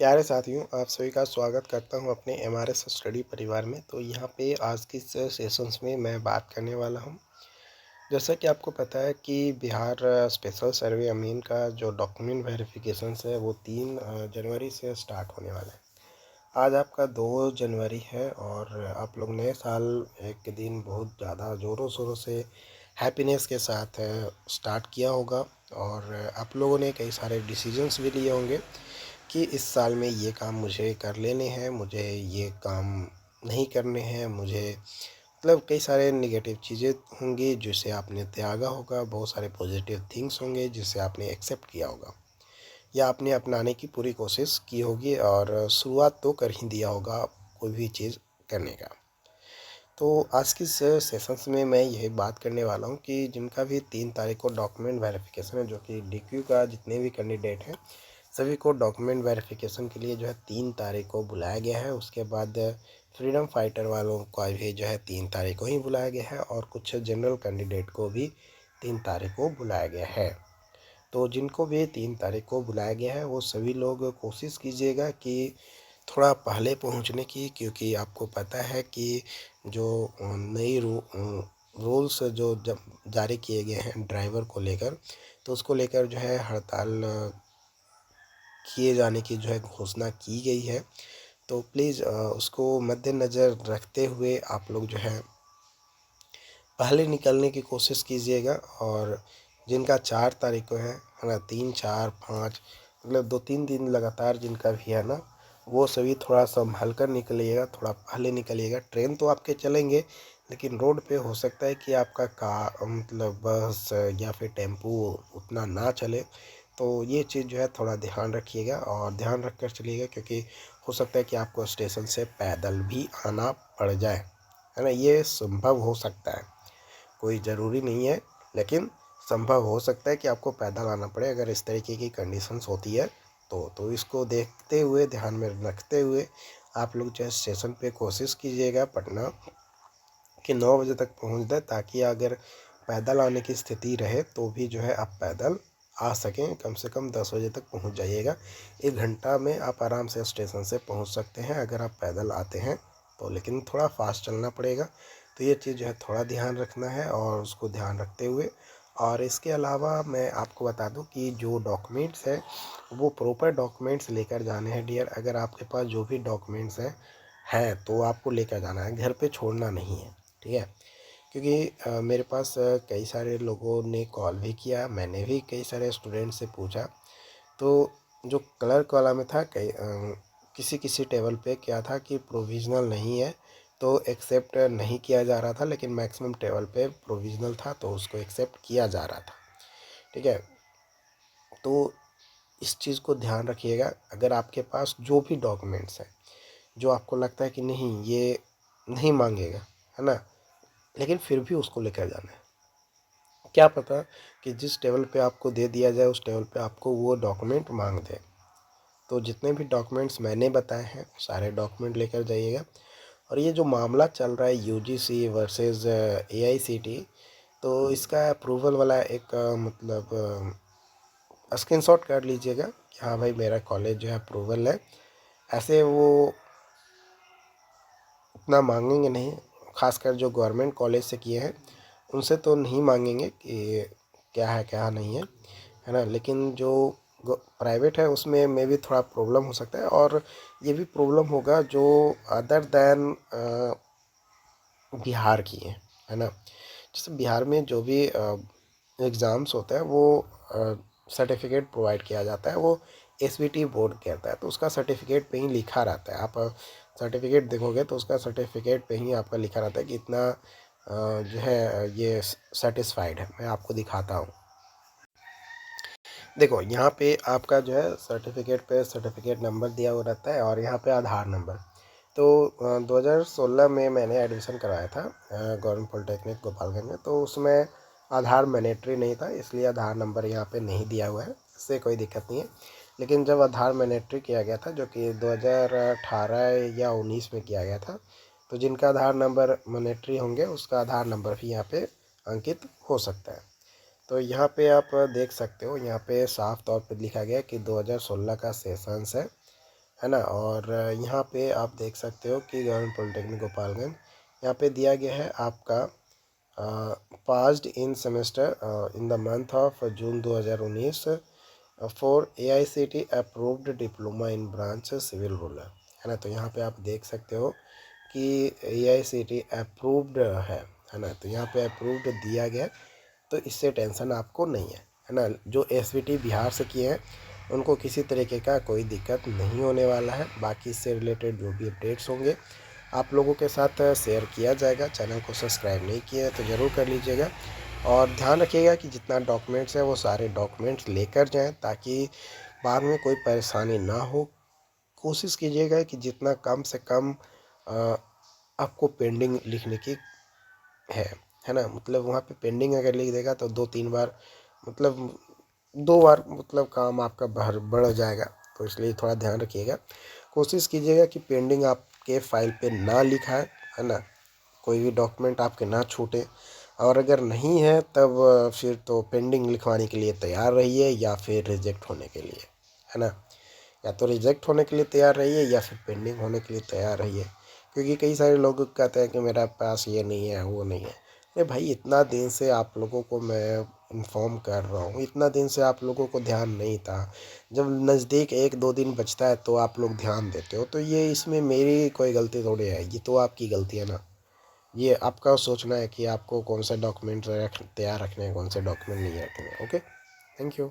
प्यारे साथियों, आप सभी का स्वागत करता हूं अपने एमआरएस स्टडी परिवार में। तो यहां पे आज की इस सेशंस में मैं बात करने वाला हूं। जैसा कि आपको पता है कि बिहार स्पेशल सर्वे अमीन का जो डॉक्यूमेंट वेरिफिकेशंस है वो 3 जनवरी से स्टार्ट होने वाला है। आज आपका 2 जनवरी है और आप लोग नए साल एक दिन बहुत ज़्यादा ज़ोरों शोरों से हैप्पीनेस के साथ स्टार्ट किया होगा। और आप लोगों ने कई सारे डिसीजंस भी लिए होंगे कि इस साल में ये काम मुझे कर लेने हैं, मुझे ये काम नहीं करने हैं, मुझे मतलब कई सारे नेगेटिव चीज़ें होंगी जिसे आपने त्यागा होगा, बहुत सारे पॉजिटिव थिंग्स होंगे जिसे आपने एक्सेप्ट किया होगा या आपने अपनाने की पूरी कोशिश की होगी और शुरुआत तो कर ही दिया होगा कोई भी चीज़ करने का। तो आज की इस सेशंस में मैं यही बात करने वाला हूँ कि जिनका भी 3 तारीख को डॉक्यूमेंट वेरिफिकेशन है, जो कि डीक्यू का जितने भी कैंडिडेट हैं सभी को डॉक्यूमेंट वेरिफिकेशन के लिए जो है 3 तारीख को बुलाया गया है। उसके बाद फ्रीडम फाइटर वालों का भी जो है 3 तारीख को ही बुलाया गया है और कुछ जनरल कैंडिडेट को भी 3 तारीख को बुलाया गया है। तो जिनको भी 3 तारीख को बुलाया गया है वो सभी लोग कोशिश कीजिएगा कि थोड़ा पहले पहुंचने की, क्योंकि आपको पता है कि जो नई रूल्स जो जब जारी किए गए हैं ड्राइवर को लेकर, तो उसको लेकर जो है हड़ताल किए जाने की जो है घोषणा की गई है। तो प्लीज़ उसको मद्देनज़र रखते हुए आप लोग जो है पहले निकलने की कोशिश कीजिएगा। और जिनका 4 तारीख को है ना, 3, 4, 5 मतलब 2-3 दिन लगातार जिनका भी है ना, वो सभी थोड़ा संभल कर निकलिएगा, थोड़ा पहले निकलिएगा। ट्रेन तो आपके चलेंगे लेकिन रोड पे हो सकता है कि आपका कार मतलब बस या फिर टेम्पू उतना ना चले। तो ये चीज़ जो है थोड़ा ध्यान रखिएगा और ध्यान रख कर चलिएगा, क्योंकि हो सकता है कि आपको स्टेशन से पैदल भी आना पड़ जाए, है ना। ये संभव हो सकता है, कोई ज़रूरी नहीं है, लेकिन संभव हो सकता है कि आपको पैदल आना पड़े अगर इस तरीके की कंडीशंस होती है। तो इसको देखते हुए, ध्यान में रखते हुए आप लोग जो है स्टेशन पे कोशिश कीजिएगा पटना कि 9 बजे तक पहुंच जाए, ताकि अगर पैदल आने की स्थिति रहे तो भी जो है आप पैदल आ सकें। कम से कम 10 बजे तक पहुंच जाइएगा। 1 घंटा में आप आराम से स्टेशन से पहुंच सकते हैं अगर आप पैदल आते हैं तो, लेकिन थोड़ा फास्ट चलना पड़ेगा। तो ये चीज़ जो है थोड़ा ध्यान रखना है और उसको ध्यान रखते हुए, और इसके अलावा मैं आपको बता दूं कि जो डॉक्यूमेंट्स है वो प्रॉपर डॉक्यूमेंट्स लेकर जाने हैं डियर। अगर आपके पास जो भी डॉक्यूमेंट्स हैं तो आपको लेकर जाना है, घर पे छोड़ना नहीं है, ठीक है। क्योंकि मेरे पास कई सारे लोगों ने कॉल भी किया, मैंने भी कई सारे स्टूडेंट से पूछा। तो जो क्लर्क वाला में था, किसी किसी टेबल पे क्या था कि प्रोविज़नल नहीं है तो एक्सेप्ट नहीं किया जा रहा था, लेकिन मैक्सिमम टेबल पे प्रोविज़नल था तो उसको एक्सेप्ट किया जा रहा था, ठीक है। तो इस चीज़ को ध्यान रखिएगा। अगर आपके पास जो भी डॉक्यूमेंट्स हैं जो आपको लगता है कि नहीं ये नहीं मांगेगा, है ना, लेकिन फिर भी उसको लेकर जाना है। क्या पता कि जिस टेबल पे आपको दे दिया जाए उस टेबल पे आपको वो डॉक्यूमेंट मांग दे। तो जितने भी डॉक्यूमेंट्स मैंने बताए हैं सारे डॉक्यूमेंट लेकर जाइएगा। और ये जो मामला चल रहा है यूजीसी वर्सेस एआईसीटी, तो इसका अप्रूवल वाला एक मतलब स्क्रीनशॉट कर लीजिएगा कि हाँ भाई मेरा कॉलेज जो है अप्रूवल है। ऐसे वो उतना मांगेंगे नहीं, खासकर जो गवर्नमेंट कॉलेज से किए हैं उनसे तो नहीं मांगेंगे कि क्या है क्या नहीं है ना। लेकिन जो प्राइवेट है उसमें में भी थोड़ा प्रॉब्लम हो सकता है, और ये भी प्रॉब्लम होगा जो अदर दैन बिहार की है ना। जैसे बिहार में जो भी एग्ज़ाम्स होता है वो सर्टिफिकेट प्रोवाइड किया जाता है, वो एसवीटी बोर्ड कहता है, तो उसका सर्टिफिकेट पे ही लिखा रहता है। आप सर्टिफिकेट देखोगे तो उसका सर्टिफिकेट पे ही आपका लिखा रहता है कि इतना जो है ये सेटिस्फाइड है। मैं आपको दिखाता हूँ, देखो यहाँ पे आपका जो है सर्टिफिकेट पे सर्टिफिकेट नंबर दिया हुआ रहता है और यहाँ पे आधार नंबर। तो 2016 में मैंने एडमिशन कराया था गवर्नमेंट पॉलिटेक्निक गोपालगंज में, तो उसमें आधार मैंडेटरी नहीं था, इसलिए आधार नंबर यहाँ पे नहीं दिया हुआ है, इससे कोई दिक्कत नहीं है। लेकिन जब आधार मैंडेटरी किया गया था, जो कि 2018 या 19 में किया गया था, तो जिनका आधार नंबर मैंडेटरी होंगे उसका आधार नंबर भी यहाँ पे अंकित हो सकता है। तो यहाँ पे आप देख सकते हो, यहाँ पे साफ तौर पे लिखा गया कि 2016 का सेशंस है है ना। और यहाँ पे आप देख सकते हो कि गवर्नमेंट पॉलिटेक्निक गोपालगंज, यहाँ पे दिया गया है आपका passed in semester in the month of June 2019 for AICTE approved diploma in branch civil ruler, है ना। तो यहाँ पे आप देख सकते हो कि AICTE अप्रूव्ड है ना। तो यहाँ पे अप्रूव्ड दिया गया, तो इससे टेंशन आपको नहीं है ना। जो SVT बिहार से किए हैं उनको किसी तरीके का कोई दिक्कत नहीं होने वाला है। बाकी इससे रिलेटेड जो भी अपडेट्स होंगे आप लोगों के साथ शेयर किया जाएगा। चैनल को सब्सक्राइब नहीं किया है तो ज़रूर कर लीजिएगा, और ध्यान रखिएगा कि जितना डॉक्यूमेंट्स है वो सारे डॉक्यूमेंट्स लेकर जाएं, ताकि बाद में कोई परेशानी ना हो। कोशिश कीजिएगा कि जितना कम से कम आपको पेंडिंग लिखने की है ना। मतलब वहाँ पे पेंडिंग अगर लिख देगा तो 2-3 बार, मतलब 2 बार मतलब काम आपका बढ़ जाएगा। तो इसलिए थोड़ा ध्यान रखिएगा। कोशिश कीजिएगा कि पेंडिंग आपके फाइल पे ना लिखा है ना। कोई भी डॉक्यूमेंट आपके ना छूटे, और अगर नहीं है तब फिर तो पेंडिंग लिखवाने के लिए तैयार रहिए, या फिर रिजेक्ट होने के लिए, है ना। या तो रिजेक्ट होने के लिए तैयार रहिए या फिर पेंडिंग होने के लिए तैयार रहिए। क्योंकि कई सारे लोग कहते हैं कि मेरा पास ये नहीं है वो नहीं है। अरे भाई, इतना दिन से आप लोगों को मैं इन्फॉर्म कर रहा हूँ, इतना दिन से आप लोगों को ध्यान नहीं था। जब नज़दीक 1-2 दिन बचता है तो आप लोग ध्यान देते हो, तो ये इसमें मेरी कोई गलती थोड़ी है, ये तो आपकी गलती है ना। ये आपका सोचना है कि आपको कौन सा डॉक्यूमेंट तैयार रखने हैं, कौन से डॉक्यूमेंट नहीं रखने हैं। Okay, thank you.